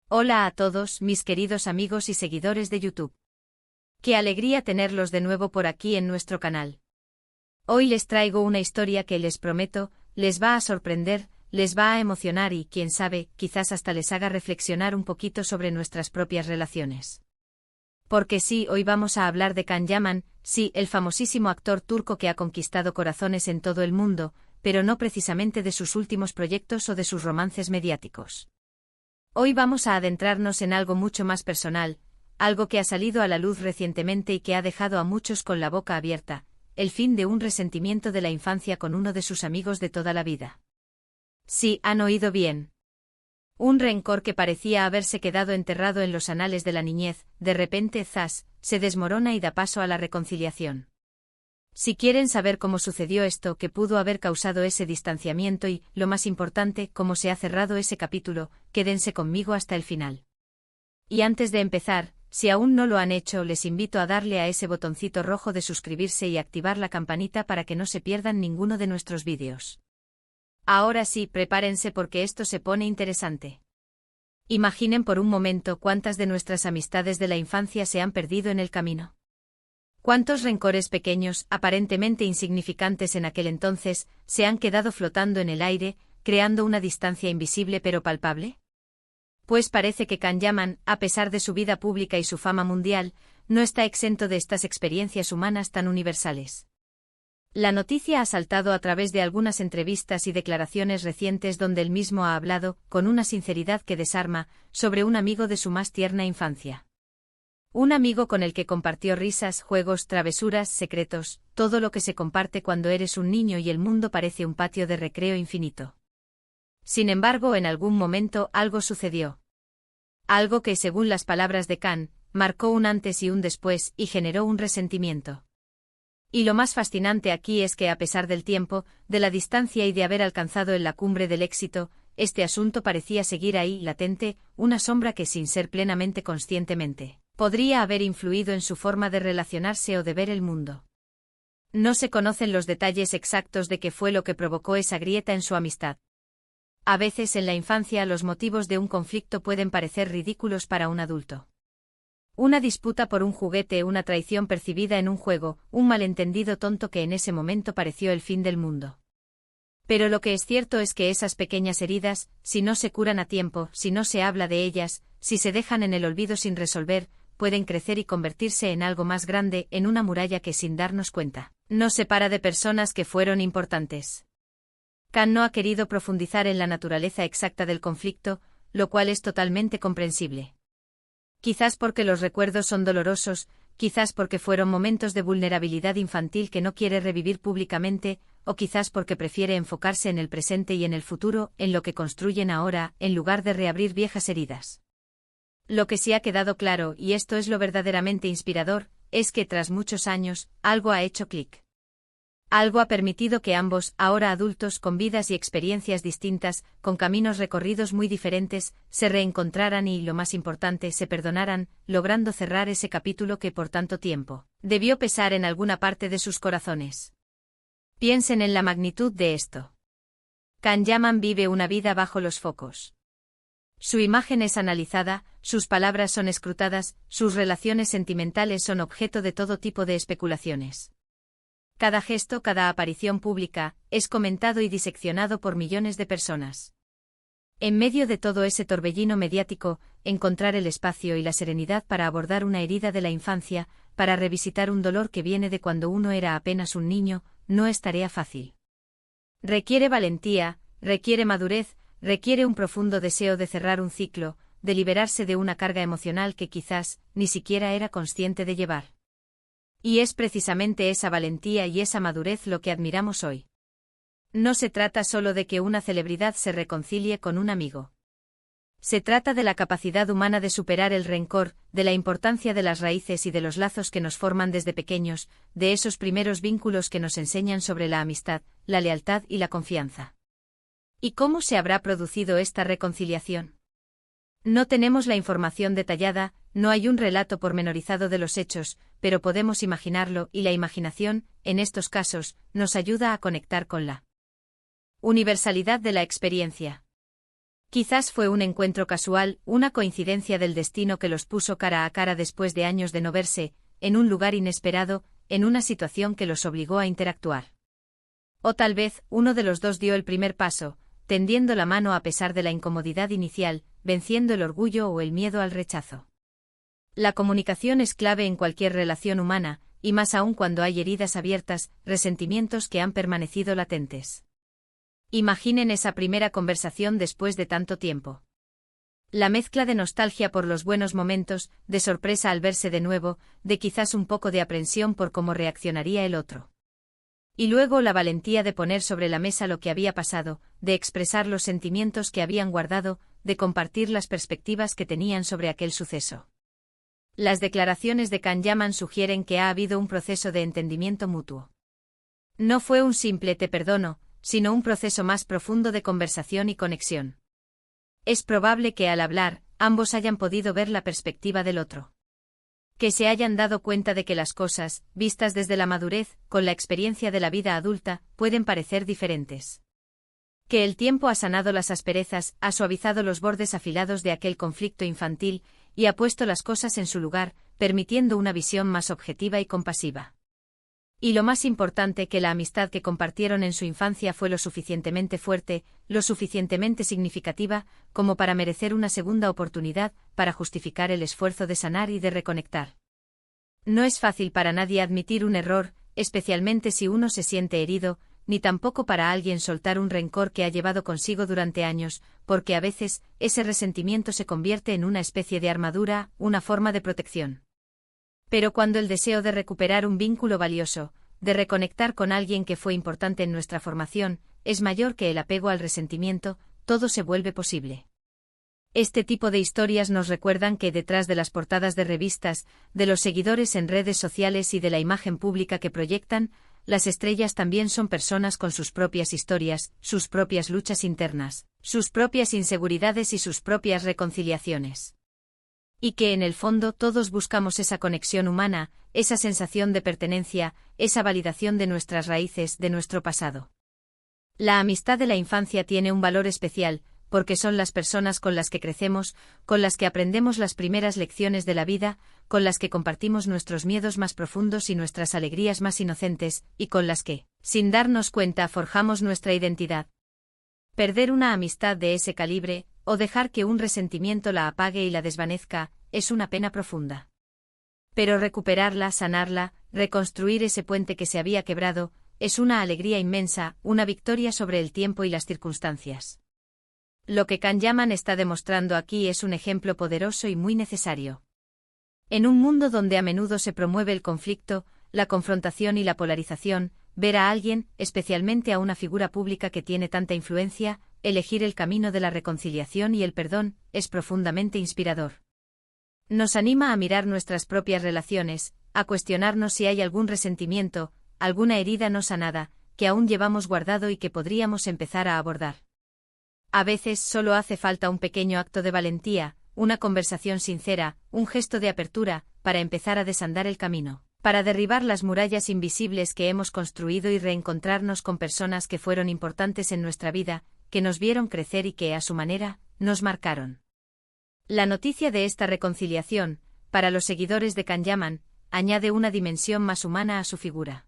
Hola a todos, mis queridos amigos y seguidores de YouTube. Qué alegría tenerlos de nuevo por aquí en nuestro canal. Hoy les traigo una historia que les prometo, les va a sorprender, les va a emocionar y, quién sabe, quizás hasta les haga reflexionar un poquito sobre nuestras propias relaciones. Porque sí, hoy vamos a hablar de Can Yaman, sí, el famosísimo actor turco que ha conquistado corazones en todo el mundo, pero no precisamente de sus últimos proyectos o de sus romances mediáticos. Hoy vamos a adentrarnos en algo mucho más personal, algo que ha salido a la luz recientemente y que ha dejado a muchos con la boca abierta, el fin de un resentimiento de la infancia con uno de sus amigos de toda la vida. Sí, han oído bien. Un rencor que parecía haberse quedado enterrado en los anales de la niñez, de repente, zas, se desmorona y da paso a la reconciliación. Si quieren saber cómo sucedió esto, qué pudo haber causado ese distanciamiento y, lo más importante, cómo se ha cerrado ese capítulo, quédense conmigo hasta el final. Y antes de empezar, si aún no lo han hecho, les invito a darle a ese botoncito rojo de suscribirse y activar la campanita para que no se pierdan ninguno de nuestros vídeos. Ahora sí, prepárense porque esto se pone interesante. Imaginen por un momento cuántas de nuestras amistades de la infancia se han perdido en el camino. ¿Cuántos rencores pequeños, aparentemente insignificantes en aquel entonces, se han quedado flotando en el aire, creando una distancia invisible pero palpable? Pues parece que Can Yaman, a pesar de su vida pública y su fama mundial, no está exento de estas experiencias humanas tan universales. La noticia ha saltado a través de algunas entrevistas y declaraciones recientes donde él mismo ha hablado, con una sinceridad que desarma, sobre un amigo de su más tierna infancia. Un amigo con el que compartió risas, juegos, travesuras, secretos, todo lo que se comparte cuando eres un niño y el mundo parece un patio de recreo infinito. Sin embargo, en algún momento algo sucedió. Algo que, según las palabras de Can, marcó un antes y un después y generó un resentimiento. Y lo más fascinante aquí es que a pesar del tiempo, de la distancia y de haber alcanzado en la cumbre del éxito, este asunto parecía seguir ahí, latente, una sombra que sin ser plenamente conscientemente podría haber influido en su forma de relacionarse o de ver el mundo. No se conocen los detalles exactos de qué fue lo que provocó esa grieta en su amistad. A veces en la infancia los motivos de un conflicto pueden parecer ridículos para un adulto. Una disputa por un juguete, una traición percibida en un juego, un malentendido tonto que en ese momento pareció el fin del mundo. Pero lo que es cierto es que esas pequeñas heridas, si no se curan a tiempo, si no se habla de ellas, si se dejan en el olvido sin resolver, pueden crecer y convertirse en algo más grande, en una muralla que sin darnos cuenta, nos separa de personas que fueron importantes. Can no ha querido profundizar en la naturaleza exacta del conflicto, lo cual es totalmente comprensible. Quizás porque los recuerdos son dolorosos, quizás porque fueron momentos de vulnerabilidad infantil que no quiere revivir públicamente, o quizás porque prefiere enfocarse en el presente y en el futuro, en lo que construyen ahora, en lugar de reabrir viejas heridas. Lo que sí ha quedado claro, y esto es lo verdaderamente inspirador, es que tras muchos años, algo ha hecho clic. Algo ha permitido que ambos, ahora adultos con vidas y experiencias distintas, con caminos recorridos muy diferentes, se reencontraran y, lo más importante, se perdonaran, logrando cerrar ese capítulo que por tanto tiempo debió pesar en alguna parte de sus corazones. Piensen en la magnitud de esto. Can Yaman vive una vida bajo los focos. Su imagen es analizada, sus palabras son escrutadas, sus relaciones sentimentales son objeto de todo tipo de especulaciones. Cada gesto, cada aparición pública, es comentado y diseccionado por millones de personas. En medio de todo ese torbellino mediático, encontrar el espacio y la serenidad para abordar una herida de la infancia, para revisitar un dolor que viene de cuando uno era apenas un niño, no es tarea fácil. Requiere valentía, requiere madurez, requiere un profundo deseo de cerrar un ciclo, de liberarse de una carga emocional que quizás ni siquiera era consciente de llevar. Y es precisamente esa valentía y esa madurez lo que admiramos hoy. No se trata solo de que una celebridad se reconcilie con un amigo. Se trata de la capacidad humana de superar el rencor, de la importancia de las raíces y de los lazos que nos forman desde pequeños, de esos primeros vínculos que nos enseñan sobre la amistad, la lealtad y la confianza. ¿Y cómo se habrá producido esta reconciliación? No tenemos la información detallada, no hay un relato pormenorizado de los hechos, pero podemos imaginarlo y la imaginación, en estos casos, nos ayuda a conectar con la universalidad de la experiencia. Quizás fue un encuentro casual, una coincidencia del destino que los puso cara a cara después de años de no verse, en un lugar inesperado, en una situación que los obligó a interactuar. O tal vez, uno de los dos dio el primer paso, tendiendo la mano a pesar de la incomodidad inicial, venciendo el orgullo o el miedo al rechazo. La comunicación es clave en cualquier relación humana, y más aún cuando hay heridas abiertas, resentimientos que han permanecido latentes. Imaginen esa primera conversación después de tanto tiempo. La mezcla de nostalgia por los buenos momentos, de sorpresa al verse de nuevo, de quizás un poco de aprensión por cómo reaccionaría el otro. Y luego la valentía de poner sobre la mesa lo que había pasado, de expresar los sentimientos que habían guardado, de compartir las perspectivas que tenían sobre aquel suceso. Las declaraciones de Can Yaman sugieren que ha habido un proceso de entendimiento mutuo. No fue un simple te perdono, sino un proceso más profundo de conversación y conexión. Es probable que al hablar, ambos hayan podido ver la perspectiva del otro. Que se hayan dado cuenta de que las cosas, vistas desde la madurez, con la experiencia de la vida adulta, pueden parecer diferentes. Que el tiempo ha sanado las asperezas, ha suavizado los bordes afilados de aquel conflicto infantil, y ha puesto las cosas en su lugar, permitiendo una visión más objetiva y compasiva. Y lo más importante, que la amistad que compartieron en su infancia fue lo suficientemente fuerte, lo suficientemente significativa, como para merecer una segunda oportunidad, para justificar el esfuerzo de sanar y de reconectar. No es fácil para nadie admitir un error, especialmente si uno se siente herido, ni tampoco para alguien soltar un rencor que ha llevado consigo durante años, porque a veces, ese resentimiento se convierte en una especie de armadura, una forma de protección. Pero cuando el deseo de recuperar un vínculo valioso, de reconectar con alguien que fue importante en nuestra formación, es mayor que el apego al resentimiento, todo se vuelve posible. Este tipo de historias nos recuerdan que detrás de las portadas de revistas, de los seguidores en redes sociales y de la imagen pública que proyectan, las estrellas también son personas con sus propias historias, sus propias luchas internas, sus propias inseguridades y sus propias reconciliaciones. Y que en el fondo todos buscamos esa conexión humana, esa sensación de pertenencia, esa validación de nuestras raíces, de nuestro pasado. La amistad de la infancia tiene un valor especial, porque son las personas con las que crecemos, con las que aprendemos las primeras lecciones de la vida, con las que compartimos nuestros miedos más profundos y nuestras alegrías más inocentes, y con las que, sin darnos cuenta, forjamos nuestra identidad. Perder una amistad de ese calibre, o dejar que un resentimiento la apague y la desvanezca, es una pena profunda. Pero recuperarla, sanarla, reconstruir ese puente que se había quebrado, es una alegría inmensa, una victoria sobre el tiempo y las circunstancias. Lo que Can Yaman está demostrando aquí es un ejemplo poderoso y muy necesario. En un mundo donde a menudo se promueve el conflicto, la confrontación y la polarización, ver a alguien, especialmente a una figura pública que tiene tanta influencia, elegir el camino de la reconciliación y el perdón, es profundamente inspirador. Nos anima a mirar nuestras propias relaciones, a cuestionarnos si hay algún resentimiento, alguna herida no sanada, que aún llevamos guardado y que podríamos empezar a abordar. A veces solo hace falta un pequeño acto de valentía, una conversación sincera, un gesto de apertura, para empezar a desandar el camino, para derribar las murallas invisibles que hemos construido y reencontrarnos con personas que fueron importantes en nuestra vida, que nos vieron crecer y que, a su manera, nos marcaron. La noticia de esta reconciliación, para los seguidores de Can Yaman, añade una dimensión más humana a su figura.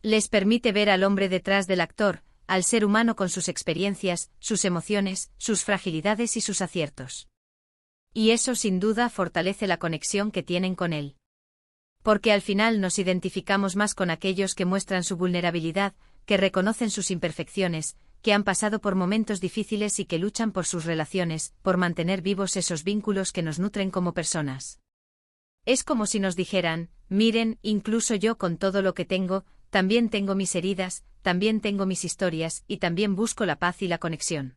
Les permite ver al hombre detrás del actor, al ser humano con sus experiencias, sus emociones, sus fragilidades y sus aciertos. Y eso sin duda fortalece la conexión que tienen con él. Porque al final nos identificamos más con aquellos que muestran su vulnerabilidad, que reconocen sus imperfecciones, que han pasado por momentos difíciles y que luchan por sus relaciones, por mantener vivos esos vínculos que nos nutren como personas. Es como si nos dijeran, miren, incluso yo con todo lo que tengo, también tengo mis heridas, también tengo mis historias, y también busco la paz y la conexión.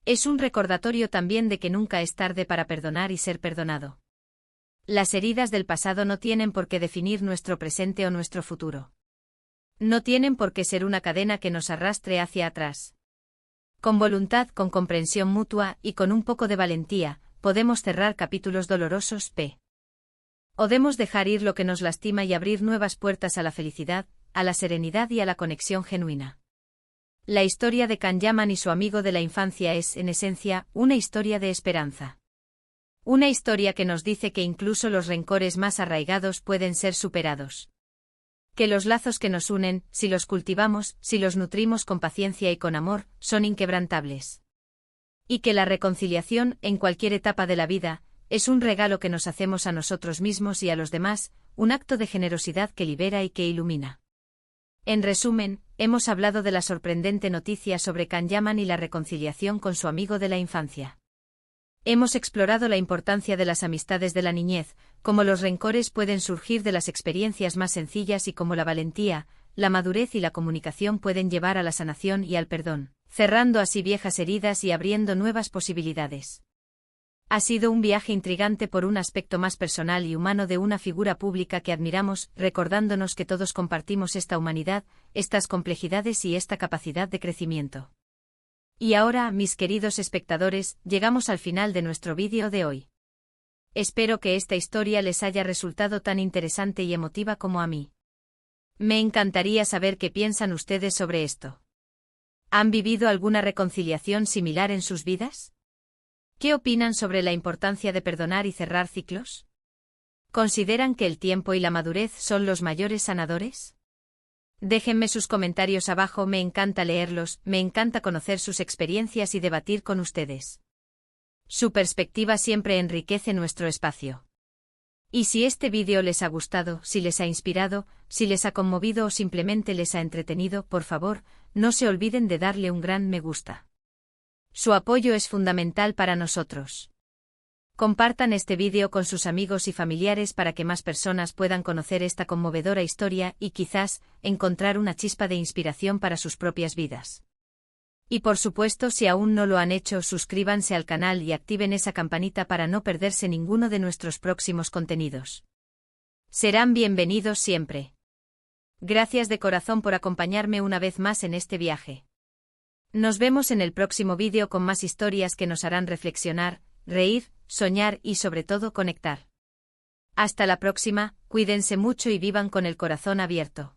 Es un recordatorio también de que nunca es tarde para perdonar y ser perdonado. Las heridas del pasado no tienen por qué definir nuestro presente o nuestro futuro. No tienen por qué ser una cadena que nos arrastre hacia atrás. Con voluntad, con comprensión mutua y con un poco de valentía, podemos cerrar capítulos dolorosos. Podemos dejar ir lo que nos lastima y abrir nuevas puertas a la felicidad, a la serenidad y a la conexión genuina. La historia de Kanyaman y su amigo de la infancia es, en esencia, una historia de esperanza. Una historia que nos dice que incluso los rencores más arraigados pueden ser superados. Que los lazos que nos unen, si los cultivamos, si los nutrimos con paciencia y con amor, son inquebrantables. Y que la reconciliación, en cualquier etapa de la vida, es un regalo que nos hacemos a nosotros mismos y a los demás, un acto de generosidad que libera y que ilumina. En resumen, hemos hablado de la sorprendente noticia sobre Kanyaman y la reconciliación con su amigo de la infancia. Hemos explorado la importancia de las amistades de la niñez, cómo los rencores pueden surgir de las experiencias más sencillas y cómo la valentía, la madurez y la comunicación pueden llevar a la sanación y al perdón, cerrando así viejas heridas y abriendo nuevas posibilidades. Ha sido un viaje intrigante por un aspecto más personal y humano de una figura pública que admiramos, recordándonos que todos compartimos esta humanidad, estas complejidades y esta capacidad de crecimiento. Y ahora, mis queridos espectadores, llegamos al final de nuestro vídeo de hoy. Espero que esta historia les haya resultado tan interesante y emotiva como a mí. Me encantaría saber qué piensan ustedes sobre esto. ¿Han vivido alguna reconciliación similar en sus vidas? ¿Qué opinan sobre la importancia de perdonar y cerrar ciclos? ¿Consideran que el tiempo y la madurez son los mayores sanadores? Déjenme sus comentarios abajo, me encanta leerlos, me encanta conocer sus experiencias y debatir con ustedes. Su perspectiva siempre enriquece nuestro espacio. Y si este vídeo les ha gustado, si les ha inspirado, si les ha conmovido o simplemente les ha entretenido, por favor, no se olviden de darle un gran me gusta. Su apoyo es fundamental para nosotros. Compartan este vídeo con sus amigos y familiares para que más personas puedan conocer esta conmovedora historia y quizás encontrar una chispa de inspiración para sus propias vidas. Y por supuesto, si aún no lo han hecho, suscríbanse al canal y activen esa campanita para no perderse ninguno de nuestros próximos contenidos. Serán bienvenidos siempre. Gracias de corazón por acompañarme una vez más en este viaje. Nos vemos en el próximo vídeo con más historias que nos harán reflexionar, reír, soñar y sobre todo conectar. Hasta la próxima, cuídense mucho y vivan con el corazón abierto.